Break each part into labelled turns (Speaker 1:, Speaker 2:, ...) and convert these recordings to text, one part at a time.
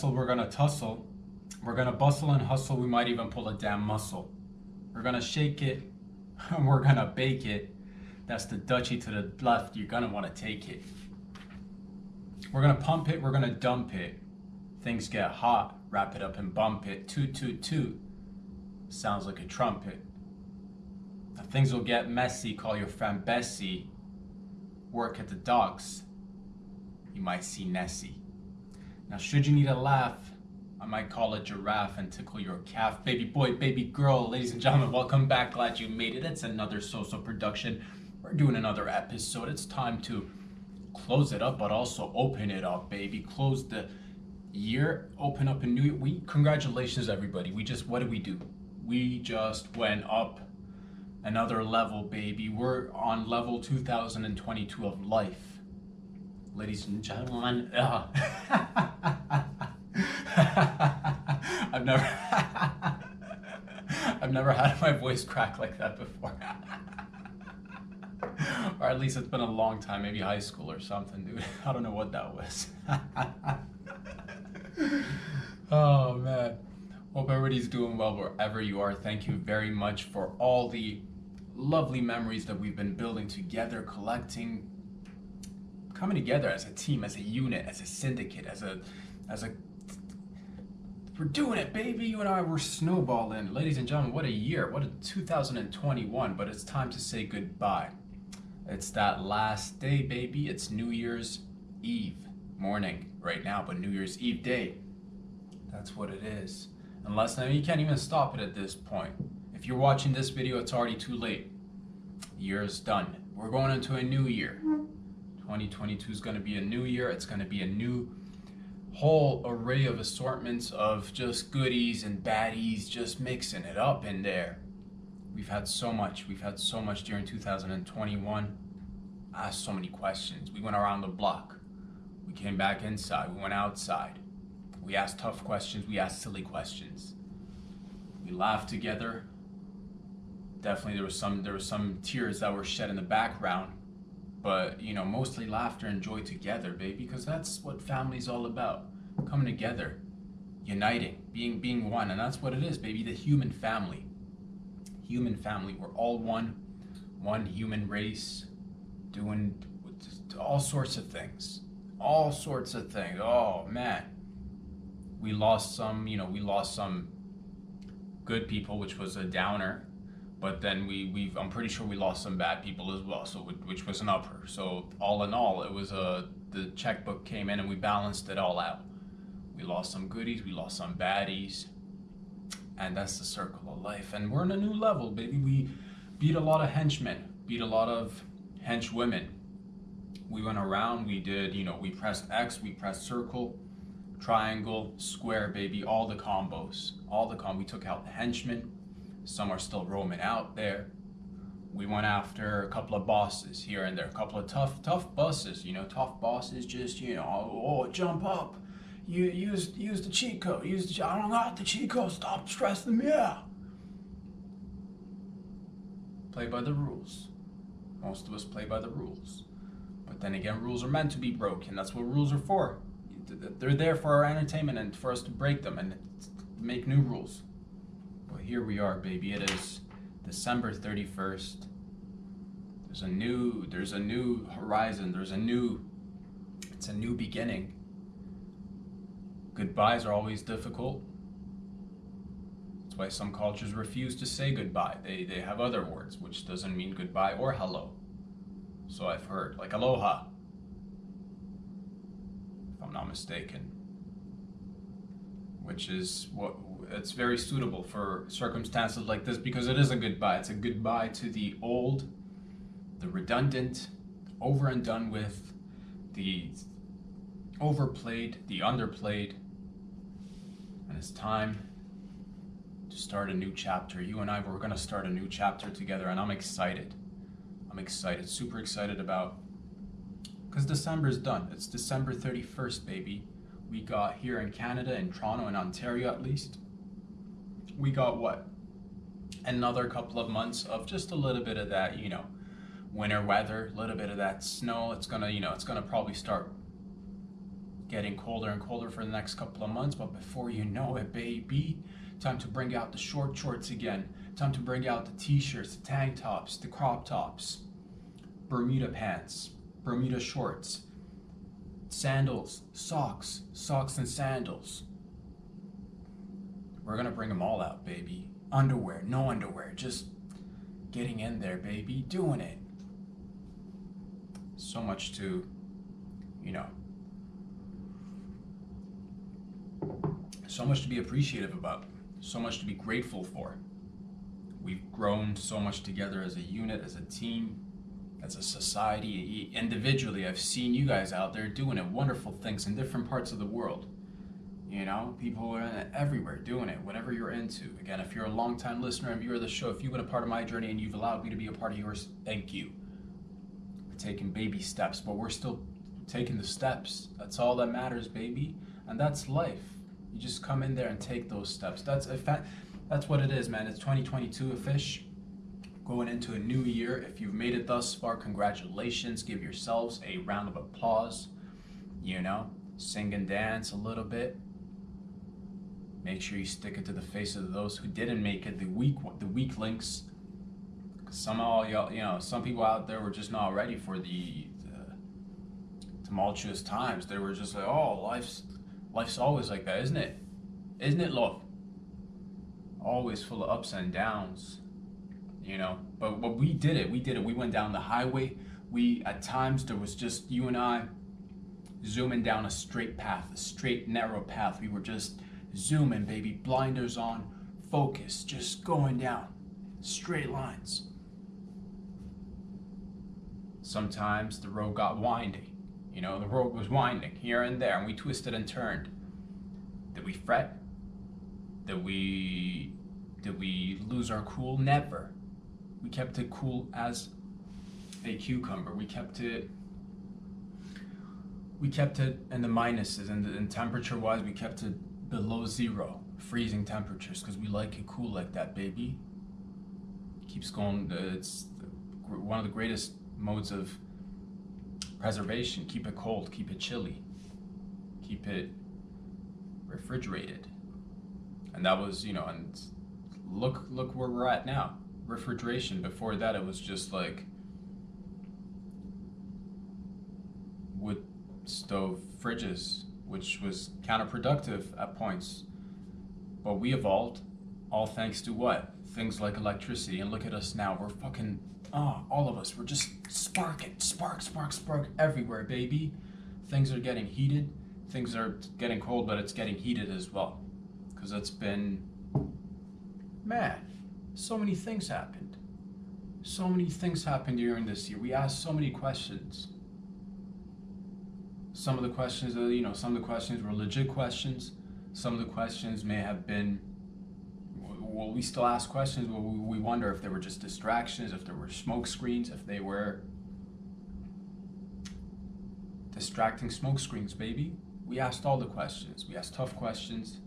Speaker 1: tussle, we're gonna tussle. We're gonna bustle and hustle, we might even pull a damn muscle. We're gonna shake it, and we're gonna bake it. That's the duchy to the left, you're gonna wanna take it. We're gonna pump it, we're gonna dump it. Things get hot, wrap it up and bump it. Toot, toot, toot. Sounds like a trumpet. Now things will get messy, call your friend Bessie. Work at the docks, you might see Nessie. Now should you need a laugh, I might call a giraffe and tickle your calf. Baby boy, baby girl, ladies and gentlemen, welcome back. Glad you made it. It's another So-So production. We're doing another episode. It's time to close it up, but also open it up, baby. Close the year, open up a new year. Congratulations, everybody. What did we do? We just went up another level, baby. We're on level 2022 of life. Ladies and gentlemen, I've never had my voice crack like that before. Or at least it's been a long time, maybe high school or something, dude. I don't know what that was. Oh man. Hope everybody's doing well wherever you are. Thank you very much for all the lovely memories that we've been building together, collecting, coming together as a team, as a unit, as a syndicate, as a we're doing it, baby. You and I, we're snowballing. Ladies and gentlemen, what a year. What a 2021. But it's time to say goodbye. It's that last day, baby. It's New Year's Eve morning right now, but New Year's Eve day. That's what it is. Unless now you can't even stop it at this point. If you're watching this video, it's already too late. The year is done. We're going into a new year. 2022 is going to be a new year. It's going to be a new whole array of assortments of just goodies and baddies, just mixing it up in there. We've had so much during 2021. Asked so many questions. We went around the block. We came back inside. We went outside. We asked tough questions. We asked silly questions. We laughed together. Definitely there was some tears that were shed in the background. But, you know, mostly laughter and joy together, baby, because that's what family's all about. Coming together, uniting, being one, and that's what it is, baby, the human family. Human family, we're all one human race, doing all sorts of things. All sorts of things. Oh, man. We lost some good people, which was a downer. But then I'm pretty sure we lost some bad people as well, so which was an upper. So all in all, it was the checkbook came in and we balanced it all out. We lost some goodies, we lost some baddies, and that's the circle of life. And we're in a new level, baby. We beat a lot of henchmen, beat a lot of henchwomen. We went around, we did, we pressed X, we pressed circle, triangle, square, baby, all the combos. We took out the henchmen. Some are still roaming out there. We went after a couple of bosses here and there, a couple of tough bosses, tough bosses just, jump up. You use the cheat code. I don't got the cheat code. Stop stressing me out. Play by the rules. Most of us play by the rules. But then again, rules are meant to be broken. That's what rules are for. They're there for our entertainment and for us to break them and make new rules. But here we are, baby. It is December 31st. There's a new horizon. It's a new beginning. Goodbyes are always difficult. That's why some cultures refuse to say goodbye. They have other words, which doesn't mean goodbye or hello. So I've heard, like aloha, if I'm not mistaken. Which is it's very suitable for circumstances like this because it is a goodbye. It's a goodbye to the old, the redundant, over and done with, the overplayed, the underplayed. And it's time to start a new chapter. You and I, we're going to start a new chapter together, and I'm excited. Super excited about, because December's done. It's December 31st, baby. We got here in Canada, in Toronto, in Ontario at least, we got what? Another couple of months of just a little bit of that, winter weather, a little bit of that snow. It's gonna probably start getting colder and colder for the next couple of months, but before you know it, baby, time to bring out the short shorts again. Time to bring out the t-shirts, the tank tops, the crop tops, Bermuda pants, Bermuda shorts, sandals, socks and sandals. We're gonna bring them all out, baby. Underwear, no underwear, just getting in there, baby, doing it. So much to, so much to be appreciative about, so much to be grateful for. We've grown so much together as a unit, as a team, as a society, individually. I've seen you guys out there doing it, wonderful things in different parts of the world. People are everywhere doing it, whatever you're into. Again, if you're a long-time listener and viewer of the show, if you've been a part of my journey and you've allowed me to be a part of yours, thank you. We're taking baby steps, but we're still taking the steps. That's all that matters, baby. And that's life. You just come in there and take those steps. That's what it is, man. It's 2022 fish. Going into a new year. If you've made it thus far, congratulations. Give yourselves a round of applause. Sing and dance a little bit. Make sure you stick it to the face of those who didn't make it, the weak links. Because somehow, some people out there were just not ready for the tumultuous times. They were just like, oh, life's always like that, isn't it? Isn't it, love? Always full of ups and downs, But we did it. We went down the highway. At times, there was just you and I zooming down a straight path, a straight, narrow path. We were just zooming, baby, blinders on, focus, just going down, straight lines. Sometimes the road got winding, the road was winding here and there, and we twisted and turned. Did we fret? Did we lose our cool? Never. We kept it cool as a cucumber. We kept it in the minuses, and temperature-wise, we kept it below zero, freezing temperatures, because we like it cool like that, baby. Keeps going. It's one of the greatest modes of preservation. Keep it cold, keep it chilly, keep it refrigerated. And that was, and look where we're at now. Refrigeration. Before that, it was just like wood stove fridges, which was counterproductive at points. But we evolved, all thanks to what? Things like electricity. And look at us now. We're fucking, all of us, we're just sparking, spark everywhere, baby. Things are getting heated. Things are getting cold, but it's getting heated as well. Because it's been, man, so many things happened. So many things happened during this year. We asked so many questions. Some of the questions, some of the questions were legit questions. Some of the questions may have been, well, we still ask questions, but we wonder if they were just distractions, if there were smoke screens, if they were distracting smoke screens, baby. We asked all the questions. We asked tough questions,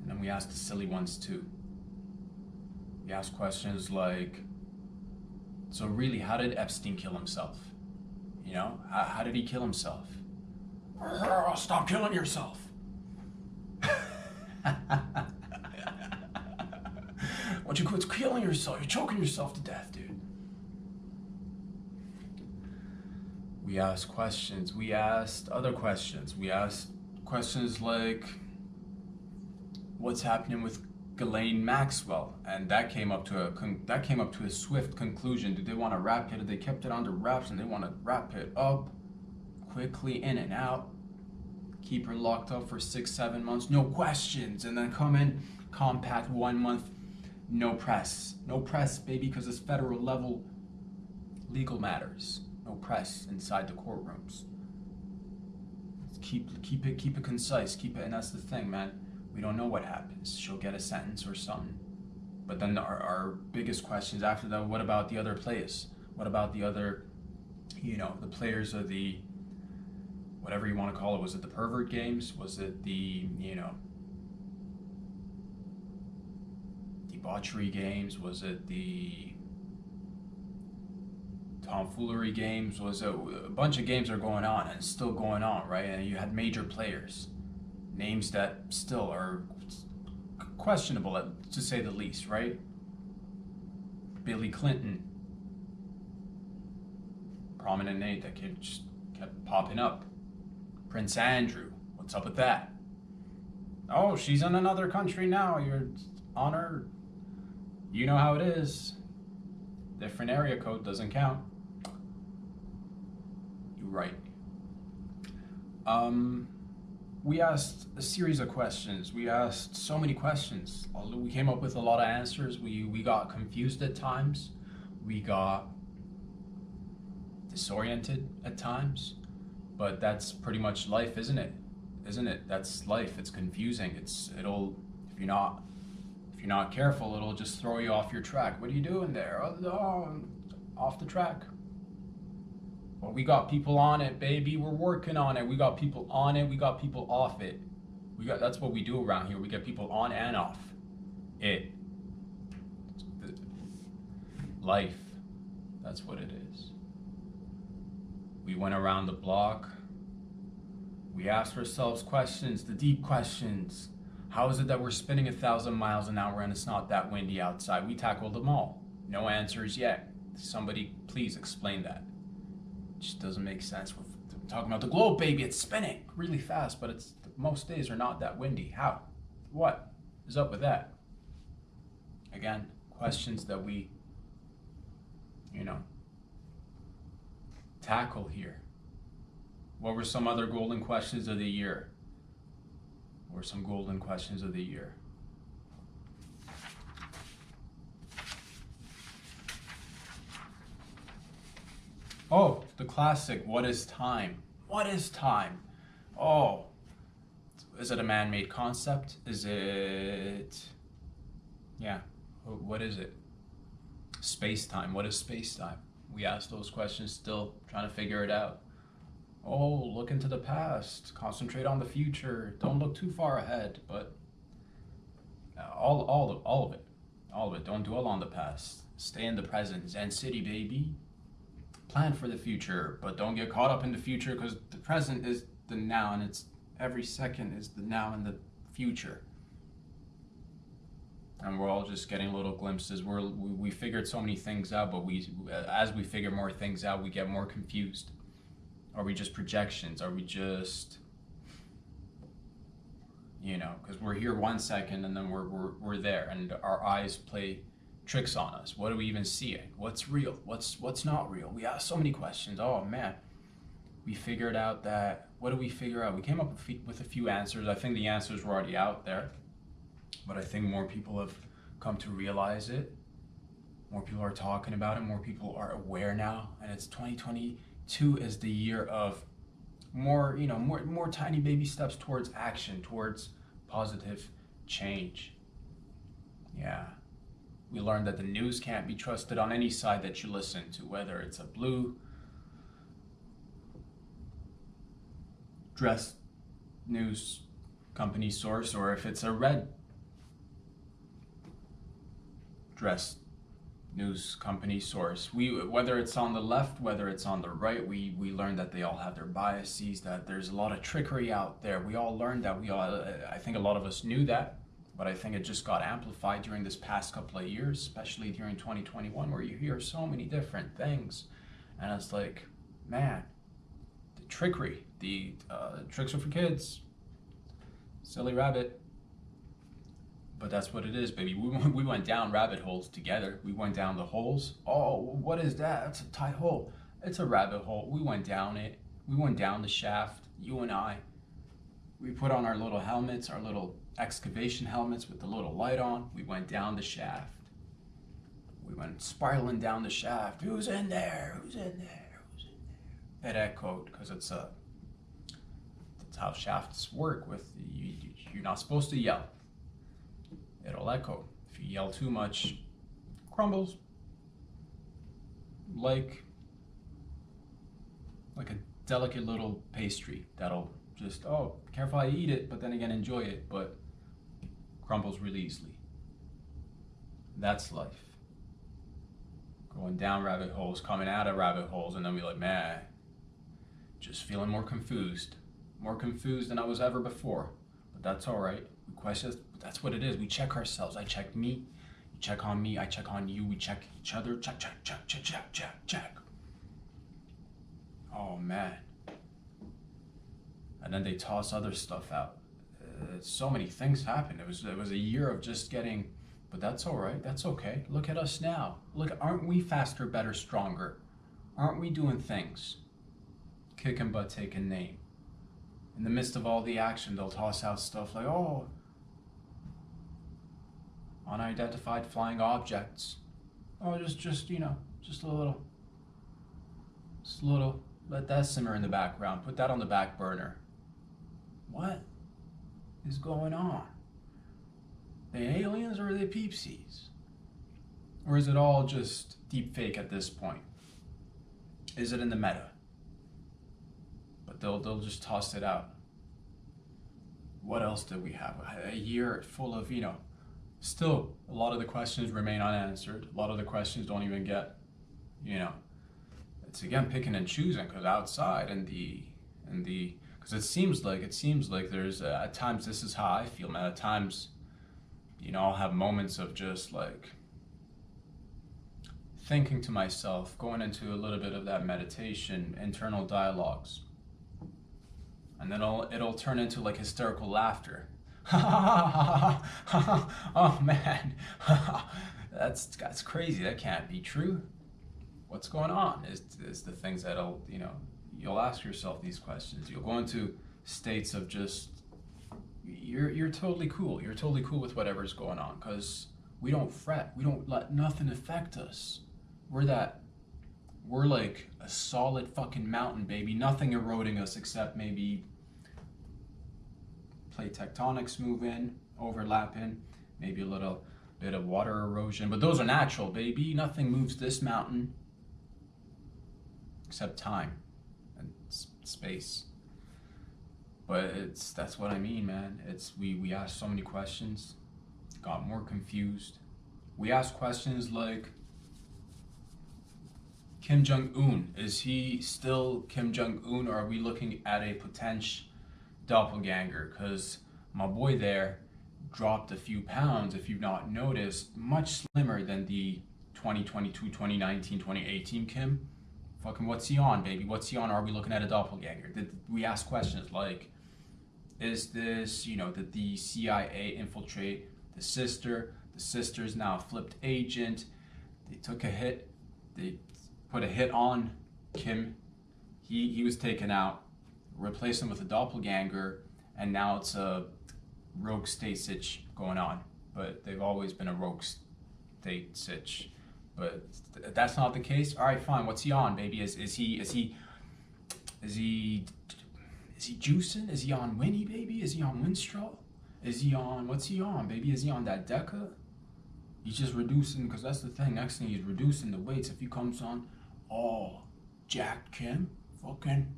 Speaker 1: and then we asked the silly ones too. We asked questions like, so really, how did Epstein kill himself? How did he kill himself? Stop killing yourself. Once you quit killing yourself, you're choking yourself to death, dude. We asked questions. We asked other questions. We asked questions like, what's happening with Ghislaine Maxwell? And that came up to a swift conclusion. Did they want to wrap it? They kept it under wraps, and they want to wrap it up quickly, in and out. Keep her locked up for 6-7 months, no questions, and then come in compact 1 month, no press, baby, because it's federal level legal matters. No press inside the courtrooms. Keep it concise, and that's the thing, man. We don't know what happens. She'll get a sentence or something. But then our biggest questions after that, what about the other players? What about the other, the players of the, whatever you want to call it? Was it the pervert games? Was it the, debauchery games? Was it the tomfoolery games, was a bunch of games are going on and still going on, right? And you had major players, names that still are questionable, to say the least, right? Billy Clinton, prominent name that kid just kept popping up. Prince Andrew, what's up with that? Oh, she's in another country now. You're on her. You know how it is. Different area code doesn't count. You're right. We asked a series of questions. We asked so many questions. We came up with a lot of answers. We got confused at times. We got disoriented at times. But that's pretty much life, isn't it? Isn't it? That's life. It's confusing. If you're not careful, it'll just throw you off your track. What are you doing there? Oh, I'm off the track. Well, we got people on it, baby. We're working on it. We got people on it. We got people off it. That's what we do around here. We get people on and off it. Life. That's what it is. We went around the block. We asked ourselves questions, the deep questions. How is it that we're spinning 1,000 miles an hour and it's not that windy outside? We tackled them all. No answers yet. Somebody please explain that. It just doesn't make sense. We're talking about the globe, baby. It's spinning really fast, but most days are not that windy. How? What is up with that? Again, questions that we, tackle here. What were some other golden questions of the year? What were some golden questions of the year? Oh, the classic, what is time? What is time? Oh, is it a man-made concept? Is it, what is it? Space-time, what is space-time? We ask those questions still, trying to figure it out. Oh, look into the past, concentrate on the future, don't look too far ahead, but all of it, don't dwell on the past, stay in the present, Zen City, baby. Plan for the future, but don't get caught up in the future, because the present is the now, and it's every second is the now and the future. And we're all just getting little glimpses. We figured so many things out, but as we figure more things out, we get more confused. Are we just projections? Are we just, because we're here 1 second and then we're there, and our eyes play tricks on us. What are we even seeing? What's real? What's not real? We asked so many questions. Oh man, we figured out that. What did we figure out? We came up with a few answers. I think the answers were already out there, but I think more people have come to realize it. More people are talking about it. More people are aware now, and it's 2022 is the year of more tiny baby steps towards action, towards positive change. Yeah. We learned that the news can't be trusted on any side that you listen to, whether it's a blue dress news company source or if it's a red dress news company source. Whether it's on the left, whether it's on the right, we learned that they all have their biases, that there's a lot of trickery out there. We all learned that. I think a lot of us knew that. But I think it just got amplified during this past couple of years, especially during 2021, where you hear so many different things. And it's like, man, the trickery, the tricks are for kids. Silly rabbit. But that's what it is, baby. We went down rabbit holes together. We went down the holes. Oh, what is that? That's a tight hole. It's a rabbit hole. We went down it. We went down the shaft, you and I. We put on our little helmets, our little excavation helmets with the little light on. We went down the shaft. We went spiraling down the shaft. Who's in there? Who's in there? Who's in there? It echoed, because that's how shafts work. You're not supposed to yell. It'll echo. If you yell too much, crumbles. Like a delicate little pastry that'll just, careful how you eat it, but then again, enjoy it, but crumbles really easily. That's life. going down rabbit holes, coming out of rabbit holes, and then be like, man, just feeling more confused than I was ever before. But that's all right. We question. That's what it is. We check ourselves. I check me. You check on me. I check on you. We check each other. Check, check, check, check, check, check, check. Oh man. And then they toss other stuff out. So many things happened. It was a year of just getting. But that's all right. That's okay. Look at us now. Look, aren't we faster, better, stronger? Aren't we doing things? Kicking butt, taking name. In the midst of all the action, they'll toss out stuff like, oh, unidentified flying objects. Oh, just a little. Just a little. Let that simmer in the background. Put that on the back burner. What is going on? Are they aliens or are they peepsies? Or is it all just deep fake at this point? Is it in the meta? But they'll just toss it out. What else did we have? A year full of, still a lot of the questions remain unanswered. A lot of the questions don't even get, it's again picking and choosing, because outside and the because it seems like there's at times, this is how I feel, man. At times, I'll have moments of just like thinking to myself, going into a little bit of that meditation, internal dialogues. And then it'll turn into like hysterical laughter. Oh man, that's crazy. That can't be true. What's going on? Is the things that'll, you'll ask yourself these questions. You'll go into states of just, you're totally cool. You're totally cool with whatever's going on, because we don't fret. We don't let nothing affect us. We're like a solid fucking mountain, baby. Nothing eroding us except maybe plate tectonics moving, overlapping, maybe a little bit of water erosion. But those are natural, baby. Nothing moves this mountain except time and space. But that's what I mean, man. We asked so many questions, got more confused. We asked questions like, Kim Jong-un, is he still Kim Jong-un, or are we looking at a potential doppelganger? Because my boy there dropped a few pounds, if you've not noticed, much slimmer than the 2022, 2019, 2018 Kim. Fucking what's he on, baby? What's he on? Are we looking at a doppelganger? We ask questions like, is this, did the CIA infiltrate the sister? The sister's now a flipped agent. They took a hit. They put a hit on Kim. He was taken out, replaced him with a doppelganger, and now it's a rogue state sitch going on. But they've always been a rogue state sitch. But that's not the case. All right, fine. What's he on, baby? Is he juicing? Is he on Winnie, baby? Is he on Winstrol? Is he on, what's he on, baby? Is he on that Deca? He's just reducing, because that's the thing. Next thing, he's reducing the weights. If he comes on all jacked Kim, fucking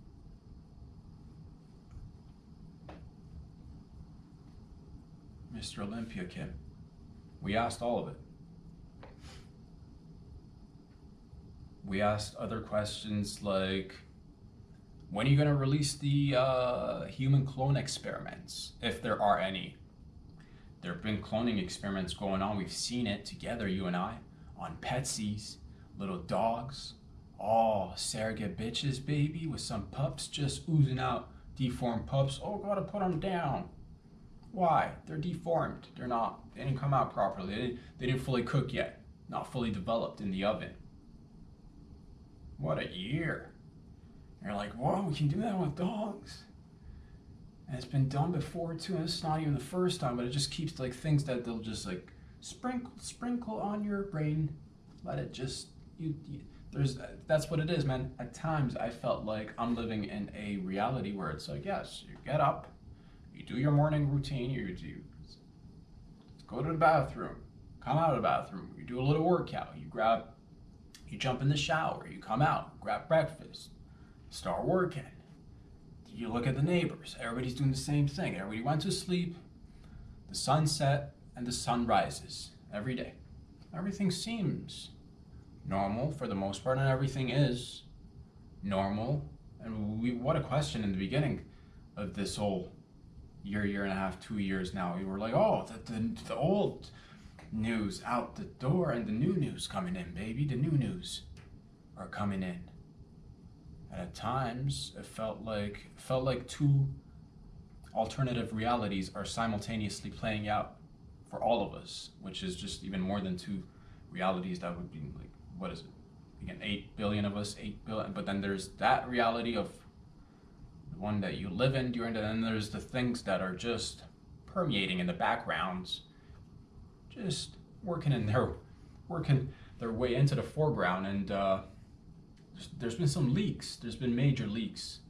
Speaker 1: Mr. Olympia Kim. We asked all of it. We asked other questions like, when are you going to release the human clone experiments, if there are any? There have been cloning experiments going on. We've seen it together, you and I, on Petsies, little dogs, all surrogate bitches, baby, with some pups just oozing out, deformed pups. Oh, gotta put them down. Why? They're deformed. They didn't come out properly. They didn't fully cook yet. Not fully developed in the oven. What a year. You're like, whoa, we can do that with dogs. And it's been done before too, and it's not even the first time, but it just keeps like things that they'll just like sprinkle on your brain. Let it just, that's what it is, man. At times I felt like I'm living in a reality where it's like, yes, you get up, you do your morning routine, you go to the bathroom, come out of the bathroom, you do a little workout, you jump in the shower, you come out, grab breakfast, start working. You look at the neighbors, everybody's doing the same thing. Everybody went to sleep, the sun set, and the sun rises every day. Everything seems normal for the most part, and everything is normal. And what a question in the beginning of this whole year and a half, 2 years now. We were like, oh, the old news out the door and the new news coming in, baby. The new news are coming in. And at times, it felt like two alternative realities are simultaneously playing out for all of us, which is just even more than two realities. That would be like, what is it? Again, 8 billion of us, 8 billion. But then there's that reality of the one that you live in during, and then there's the things that are just permeating in the backgrounds, just working their way into the foreground. And there's been some leaks. There's been major leaks,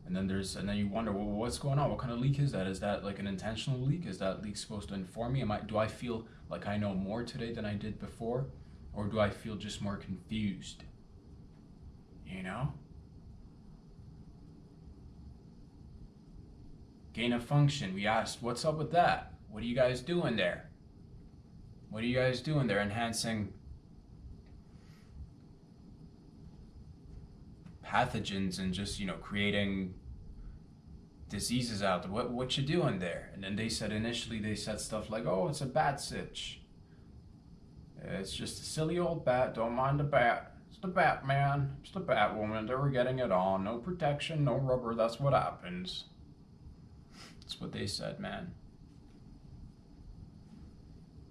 Speaker 1: and then you wonder, well, what's going on? What kind of leak is that? Is that like an intentional leak? Is that leak supposed to inform me? Do I feel like I know more today than I did before, or do I feel just more confused? You know? Gain of function. We asked, what's up with that? What are you guys doing there? What are you guys doing there? Enhancing pathogens and just, creating diseases out there. What you doing there? And then initially they said stuff like, oh, it's a bat sitch. It's just a silly old bat. Don't mind the bat. It's the bat man. It's the bat woman. They were getting it on. No protection, no rubber. That's what happens. That's what they said, man.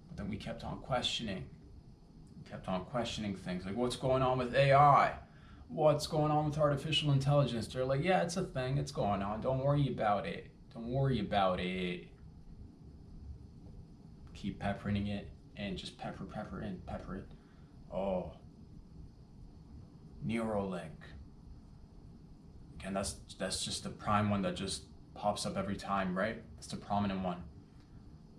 Speaker 1: But then we kept on questioning. We kept on questioning things like, what's going on with AI? What's going on with artificial intelligence? They're like, yeah, it's a thing. It's going on. Don't worry about it. Don't worry about it. Keep peppering it and just pepper it. Oh. Neuralink. Again, that's just the prime one that just pops up every time, right? That's the prominent one.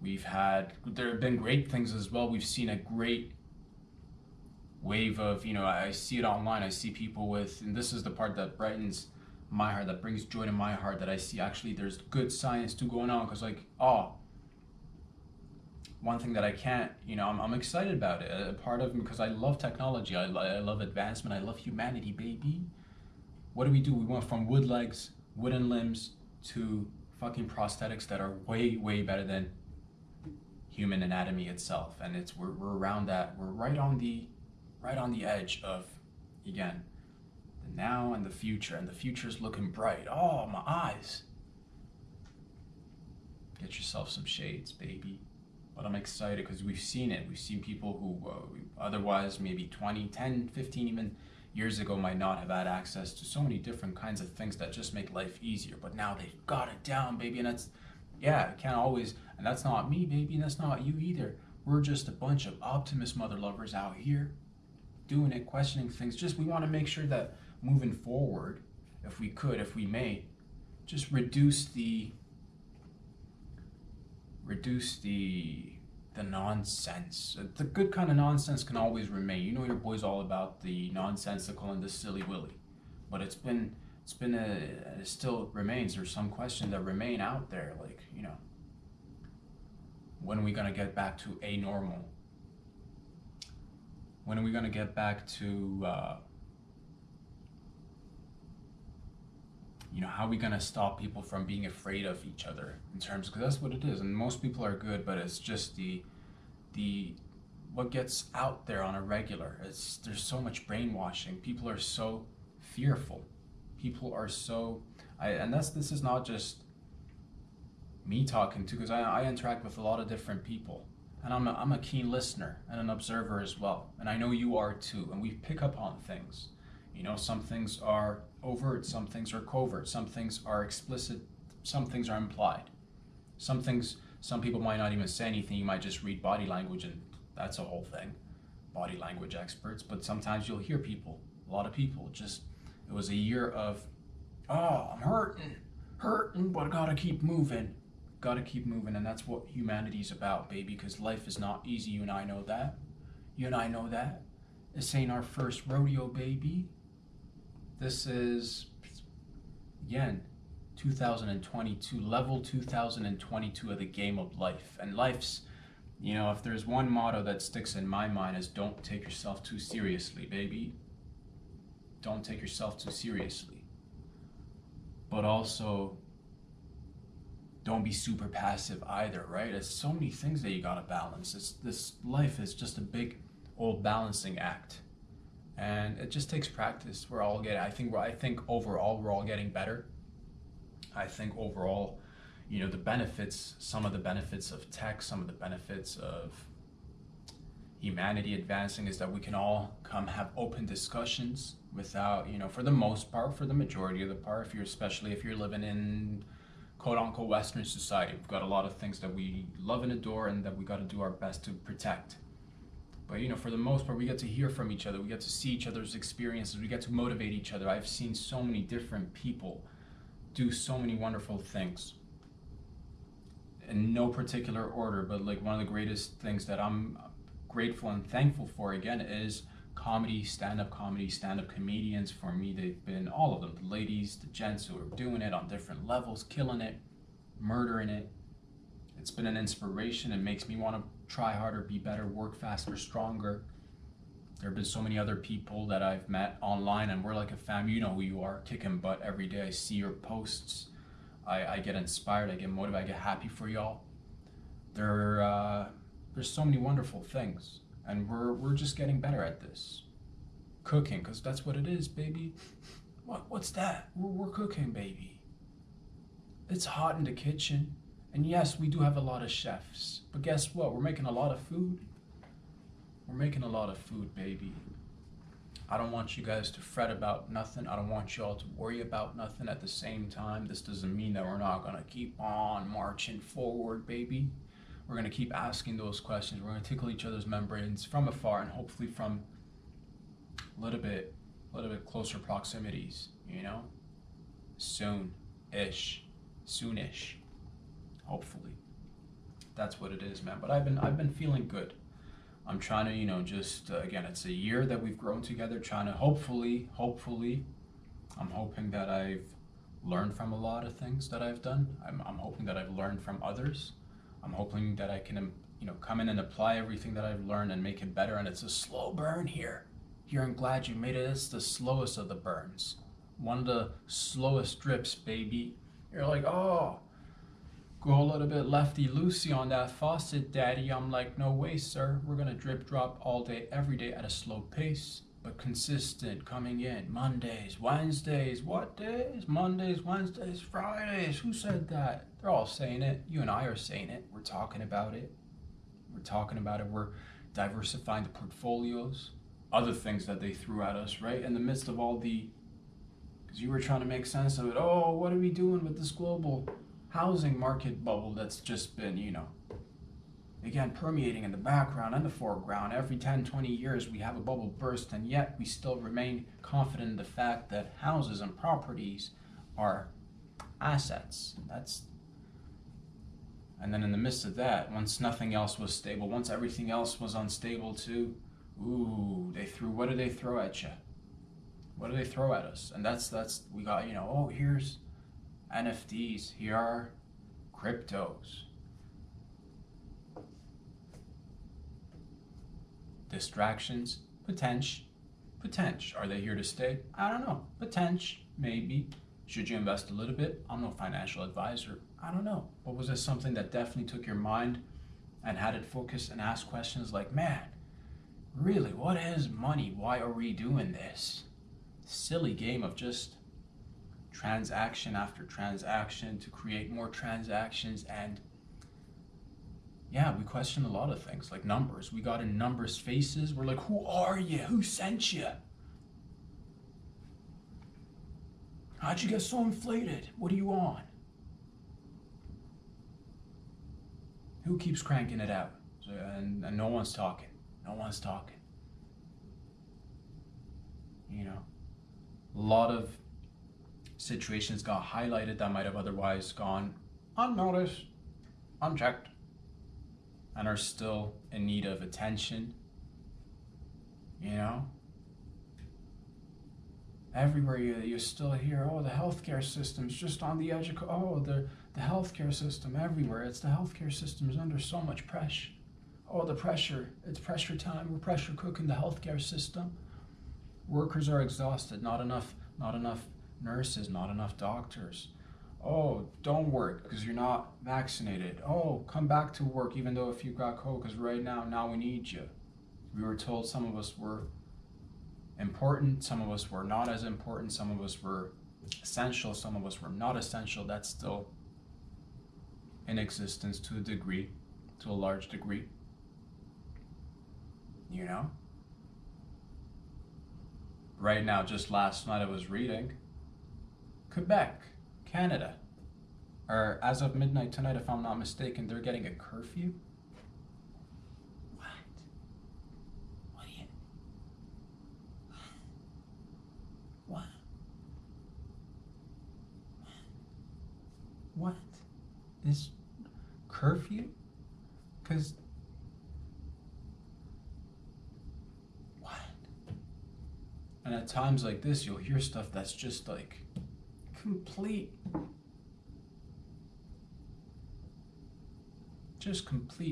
Speaker 1: There have been great things as well. We've seen a great wave of, I see it online. I see people with, and this is the part that brightens my heart, that brings joy to my heart, that I see actually there's good science too going on. Because one thing that I can't, I'm excited about it. A part of me, because I love technology. I love advancement. I love humanity, baby. What do? We went from wood legs, wooden limbs, to fucking prosthetics that are way, way better than human anatomy itself. And we're around that. We're right on the edge of, again, the now and the future's looking bright. Oh, my eyes. Get yourself some shades, baby. But I'm excited because we've seen it. We've seen people who otherwise maybe 20, 10, 15 even years ago might not have had access to so many different kinds of things that just make life easier. But now they've got it down, baby. And it can't always, and that's not me, baby, and that's not you either. We're just a bunch of optimist mother lovers out here doing it, questioning things. We want to make sure that moving forward, if we may, just reduce the nonsense. The good kind of nonsense can always remain. Your boy's all about the nonsensical and the silly willy, but it still remains. There's some questions that remain out there, like, when are we gonna get back to a normal? When are we gonna get back to how are we gonna stop people from being afraid of each other in terms, because that's what it is. And most people are good, but it's just the what gets out there on a regular. There's so much brainwashing. People are so fearful. People are so, this is not just me talking too, because I interact with a lot of different people, and I'm a keen listener and an observer as well, and I know you are too, and we pick up on things. Some things are overt, some things are covert, some things are explicit, some things are implied. Some people might not even say anything. You might just read body language, and that's a whole thing. Body language experts. But sometimes you'll hear a lot of people, it was a year of, oh, I'm hurting, but I gotta keep moving. And that's what humanity's about, baby, because life is not easy. You and I know that. This ain't our first rodeo, baby. This is, again, 2022, level 2022 of the game of life. And life's You know, if there's one motto that sticks in my mind is don't take yourself too seriously, baby. Don't take yourself too seriously. But also, don't be super passive either, right? It's so many things that you gotta balance. This life is just a big old balancing act. And it just takes practice. We're all getting, I think overall we're all getting better. I think overall, you know, the benefits, some of the benefits of tech, some of the benefits of humanity advancing is that we can all come have open discussions without, you know, for the most part, for the majority of the part, especially if you're living in quote unquote Western society, we've got a lot of things that we love and adore and that we got to do our best to protect. But, you know, for the most part, we get to hear from each other. We get to see each other's experiences. We get to motivate each other. I've seen so many different people do so many wonderful things in no particular order. But like one of the greatest things that I'm grateful and thankful for, again, is comedy, stand-up comedians. For me, they've been all of them, the ladies, the gents who are doing it on different levels, killing it, murdering it. It's been an inspiration. It makes me want to try harder, be better, work faster, stronger. There have been so many other people that I've met online, and we're like a family. You know who you are, kicking butt every day. I see your posts. I get inspired. I get motivated. I get happy for y'all. There's so many wonderful things, and we're just getting better at this. Cooking, because that's what it is, baby. What's that? We're cooking, baby. It's hot in the kitchen. And yes, we do have a lot of chefs, but guess what? We're making a lot of food. We're making a lot of food, baby. I don't want you guys to fret about nothing. I don't want you all to worry about nothing. At the same time, this doesn't mean that we're not going to keep on marching forward, baby. We're going to keep asking those questions. We're going to tickle each other's membranes from afar and hopefully from a little bit closer proximities, you know? Soon-ish. Hopefully. That's what it is, man. But I've been feeling good. I'm trying to, you know, just again, it's a year that we've grown together, trying to hopefully, I'm hoping that I've learned from a lot of things that I've done. I'm hoping that I've learned from others. I'm hoping that I can, you know, come in and apply everything that I've learned and make it better. And it's a slow burn here. Here in Glad You Made It. It's the slowest of the burns. One of the slowest drips, baby. You're like, oh, go a little bit lefty-loosey on that faucet, daddy. I'm like, no way, sir. We're gonna drip drop all day, every day at a slow pace, but consistent, coming in. Mondays, Wednesdays, what days? Mondays, Wednesdays, Fridays. Who said that? They're all saying it. You and I are saying it. We're talking about it. We're diversifying the portfolios. Other things that they threw at us, right? In the midst of all the, because you were trying to make sense of it. Oh, what are we doing with this global housing market bubble that's just been, you know, again, permeating in the background and the foreground. Every 10, 20 years we have a bubble burst, and yet we still remain confident in the fact that houses and properties are assets. And then in the midst of that, once nothing else was stable, once everything else was unstable too, what do they throw at you? What do they throw at us? And that's we got, you know, oh, here's NFTs, here are cryptos. Distractions, potential. Are they here to stay? I don't know. Potential, maybe. Should you invest a little bit? I'm no financial advisor. I don't know. But was this something that definitely took your mind and had it focus and ask questions like, man, really, what is money? Why are we doing this? Silly game of just transaction after transaction to create more transactions. And yeah, we question a lot of things like numbers. We got in numbers faces. We're like, who are you? Who sent you? How'd you get so inflated? What are you on? Who keeps cranking it out? And no one's talking. No one's talking. You know, a lot of situations got highlighted that might have otherwise gone unnoticed, unchecked, and are still in need of attention. You know? Everywhere you still hear, oh, the healthcare system's just on the edge of, the healthcare system everywhere. It's the healthcare system is under so much pressure. Oh, the pressure. It's pressure time. We're pressure cooking the healthcare system. Workers are exhausted. Not enough nurses, not enough doctors. Oh, don't work because you're not vaccinated. Oh, come back to work even though if you got COVID because right now we need you. We were told some of us were important, some of us were not as important, some of us were essential, some of us were not essential. That's still in existence to a degree, to a large degree. You know? Right now, just last night I was reading Quebec, Canada, or as of midnight tonight, if I'm not mistaken, they're getting a curfew. What? What do you? What? What is curfew? Because what? And at times like this, you'll hear stuff that's just like complete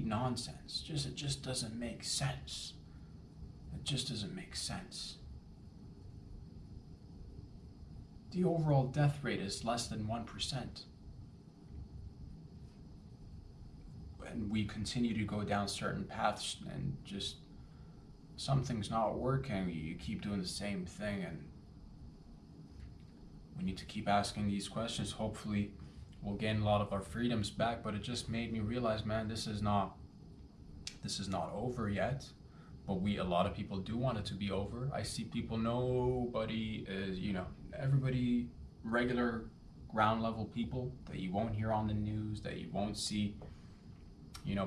Speaker 1: nonsense. It just doesn't make sense. It just doesn't make sense. The overall death rate is less than 1%. And we continue to go down certain paths and just something's not working. You keep doing the same thing, and we need to keep asking these questions. Hopefully we'll gain a lot of our freedoms back, but it just made me realize, man, this is not over yet. But a lot of people do want it to be over. I see people, nobody is, everybody, regular ground level people that you won't hear on the news, that you won't see,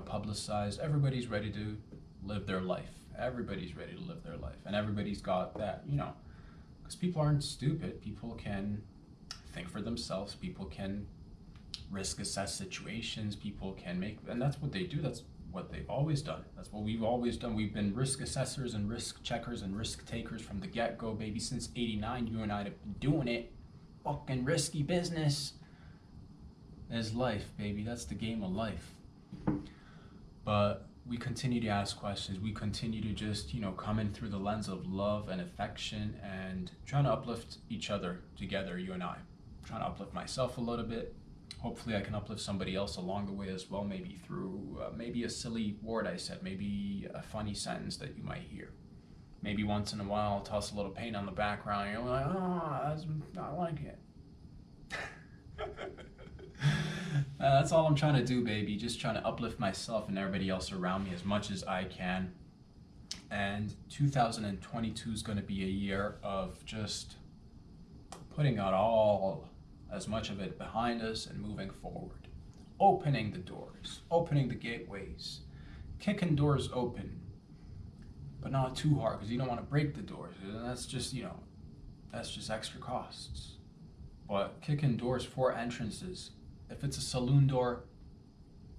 Speaker 1: publicized. Everybody's ready to live their life. Everybody's ready to live their life. And everybody's got that, because people aren't stupid. People can think for themselves. People can risk assess situations. People can and that's what they do. That's what they've always done. That's what we've always done. We've been risk assessors and risk checkers and risk takers from the get-go, baby. Since '89, you and I have been doing it. Fucking risky business is life, baby. That's the game of life. But we continue to ask questions. We continue to just, come in through the lens of love and affection and trying to uplift each other together, you and I. I'm trying to uplift myself a little bit. Hopefully I can uplift somebody else along the way as well, maybe through maybe a silly word I said, maybe a funny sentence that you might hear. Maybe once in a while I'll toss a little paint on the background and you're like, I like it. That's all I'm trying to do, baby. Just trying to uplift myself and everybody else around me as much as I can. And 2022 is going to be a year of just putting out as much of it behind us and moving forward. Opening the doors, opening the gateways, kicking doors open, but not too hard because you don't want to break the doors. That's just, that's just extra costs. But kicking doors for entrances. If it's a saloon door,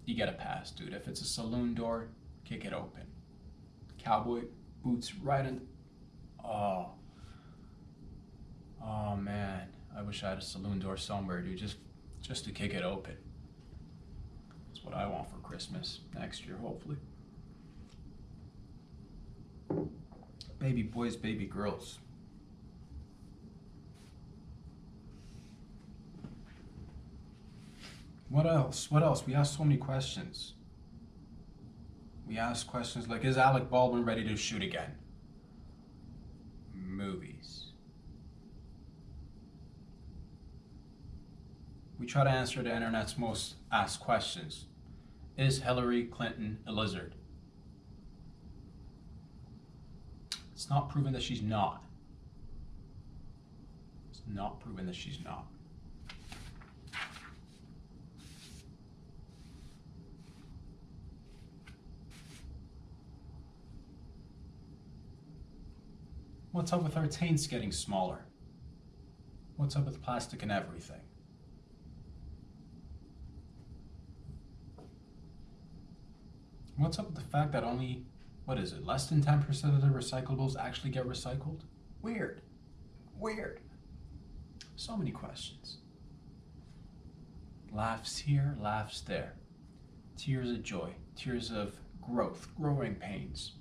Speaker 1: you get a pass, dude. If it's a saloon door, kick it open. Cowboy boots right in. Oh man, I wish I had a saloon door somewhere, dude. Just to kick it open. That's what I want for Christmas next year, hopefully. Baby boys, baby girls. What else? We asked so many questions. We asked questions like, is Alec Baldwin ready to shoot again? Movies. We try to answer the internet's most asked questions. Is Hillary Clinton a lizard? It's not proven that she's not. It's not proven that she's not. What's up with our taints getting smaller? What's up with plastic and everything? What's up with the fact that only, less than 10% of the recyclables actually get recycled? Weird. So many questions. Laughs here, laughs there. Tears of joy, tears of growth, growing pains,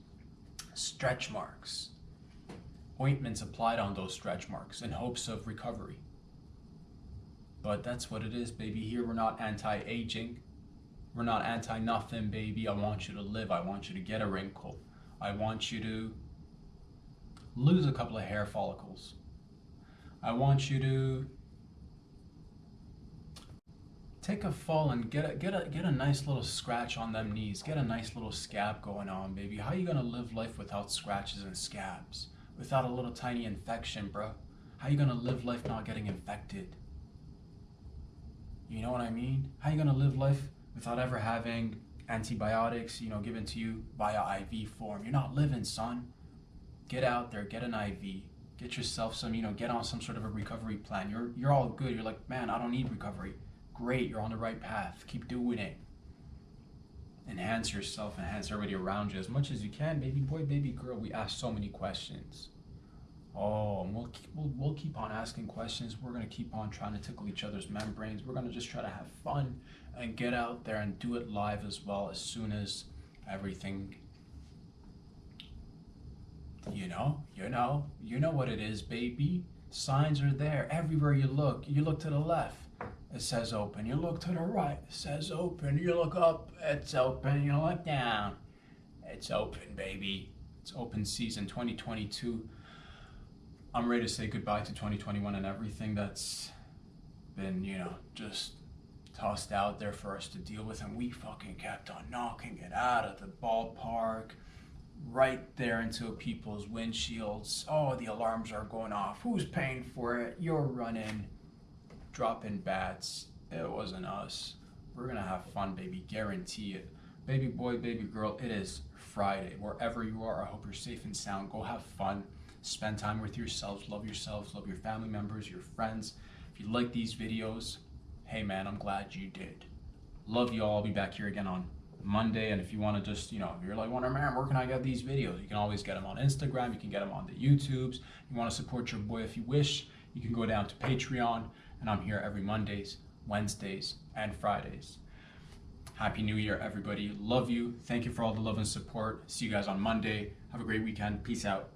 Speaker 1: stretch marks, ointments applied on those stretch marks in hopes of recovery. But that's what it is, baby. Here we're not anti-aging. We're not anti-nothing, baby. I want you to live. I want you to get a wrinkle. I want you to lose a couple of hair follicles. I want you to take a fall and get a nice little scratch on them knees. Get a nice little scab going on, baby. How you gonna live life without scratches and scabs? Without a little tiny infection, bro? How you gonna live life not getting infected? You know what I mean? How you gonna live life without ever having antibiotics, given to you via IV form? You're not living, son. Get out there, get an IV. Get yourself some, get on some sort of a recovery plan. You're all good. You're like, man, I don't need recovery. Great, you're on the right path. Keep doing it. Enhance yourself, enhance everybody around you as much as you can, baby boy, baby girl. We ask so many questions. Oh, and we'll keep on asking questions. We're gonna keep on trying to tickle each other's membranes. We're gonna just try to have fun and get out there and do it live as well as soon as everything. You know what it is, baby. Signs are there everywhere you look. You look to the left, it says open. You look to the right, it says open. You look up, it's open. You look down, it's open, baby. It's open season 2022. I'm ready to say goodbye to 2021 and everything that's been, just tossed out there for us to deal with. And we fucking kept on knocking it out of the ballpark, right there into people's windshields. Oh, the alarms are going off. Who's paying for it? You're running, dropping bats. It wasn't us. We're gonna have fun, baby. Guarantee it. Baby boy, baby girl, it is Friday. Wherever you are, I hope you're safe and sound. Go have fun. Spend time with yourselves, love your family members, your friends. If you like these videos, hey man, I'm glad you did. Love you all. I'll be back here again on Monday. And if you want to just, if you're like, wonder, man, where can I get these videos? You can always get them on Instagram. You can get them on the YouTubes. You want to support your boy if you wish, you can go down to Patreon. And I'm here every Mondays, Wednesdays, and Fridays. Happy New Year, everybody. Love you. Thank you for all the love and support. See you guys on Monday. Have a great weekend. Peace out.